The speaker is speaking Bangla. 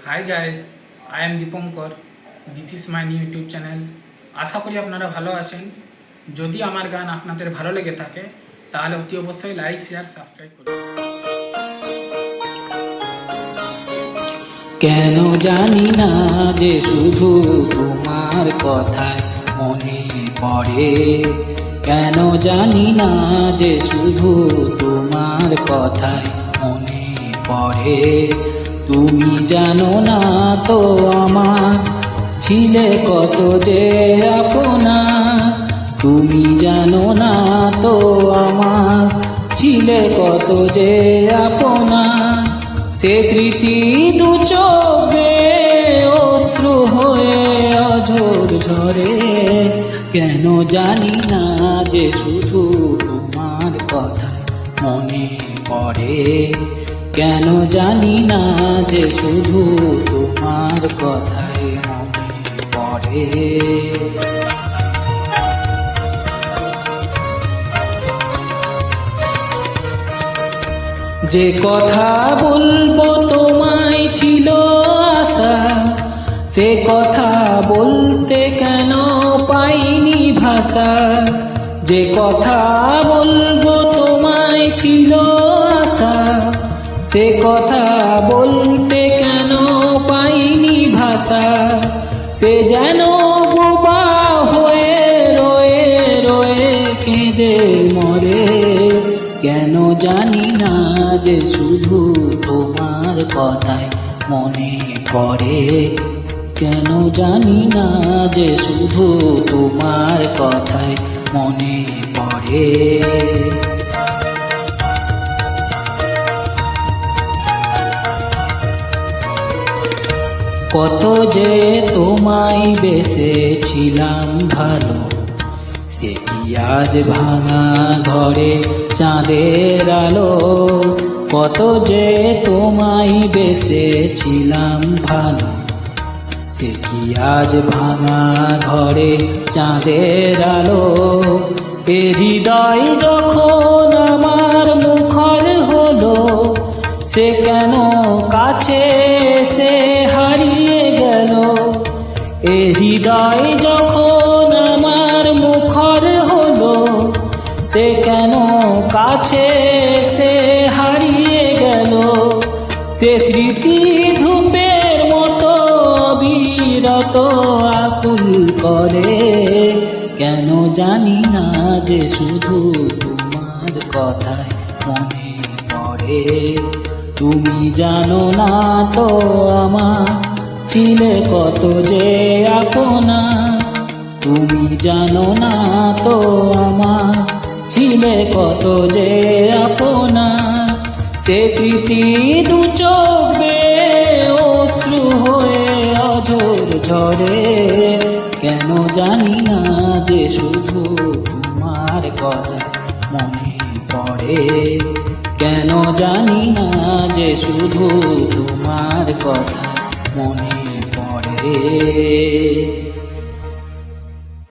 High guys, I am Dipankar. This is my new YouTube channel. আশা করি আপনারা ভালো আছেন। যদি আমার গান আপনাদের ভালো লেগে থাকে তাহলে অতি অবশ্যই লাইক, শেয়ার, সাবস্ক্রাইব করুন। কেন জানি না যে শুধু তোমার কথায় মনে পড়ে, কেন জানি না যে শুধু তোমার কথায় মনে পড়ে। তুমি জানো না তো আমার ছিলে কত যে আপনা, তুমি জানো না তো আমার ছিলে কত যে আপনা। সে স্মৃতি দু চোখে অশ্রু হয়ে অঝোর ঝরে, কেন জানি না যে শুধু তোমার কথায় মনে পড়ে, কেন জানি না যে শুধু তোমার কথায় মনে পড়ে। যে কথা বলবো তোমায় ছিল আশা, সে কথা বলতে কেন পাইনি ভাষা। যে কথা বলবো তোমায় ছিল আশা, সে কথা বলতে কেন পাইনি ভাষা। সে যেন বোবা হয়ে রয়ে রয়ে কেঁদে মরে, কেন জানি না যে শুধু তোমার কথায় মনে পড়ে, কেন জানি না যে শুধু তোমার কথায় মনে পড়ে। কত যে তোমায় বেসেছিলাম ভালো, সে কি আজ ভাঙা ঘরে চাঁদের আলো। কত যে তোমায় বেসেছিলাম ভালো, সে কি আজ ভাঙা ঘরে চাঁদের আলো। এ হৃদয় যখন আমার মুখর হলো, সে কেন কাছে সে হারিয়ে গেল। এ হৃদয় যখন আমার মুখর হলো, সে কেন কাছে সে হারিয়ে গেল। সে স্মৃতি ধূপের মতো অবিরত আকুল করে, কেন জানি না যে শুধু তোমার কথায় মনে পড়ে। তুমি জানো না তো আমার ছিলে কত যে আপনা, তুমি জানো না তো আমার ছিলে কত যে আপনা। সে স্মৃতি দু চোখে অশ্রু হয়ে অঝোর ঝরে, কেন জানি না যে শুধু তোমার কথা মনে পড়ে, কেন জানি না যে শুধু তোমার কথা মনে পড়ে।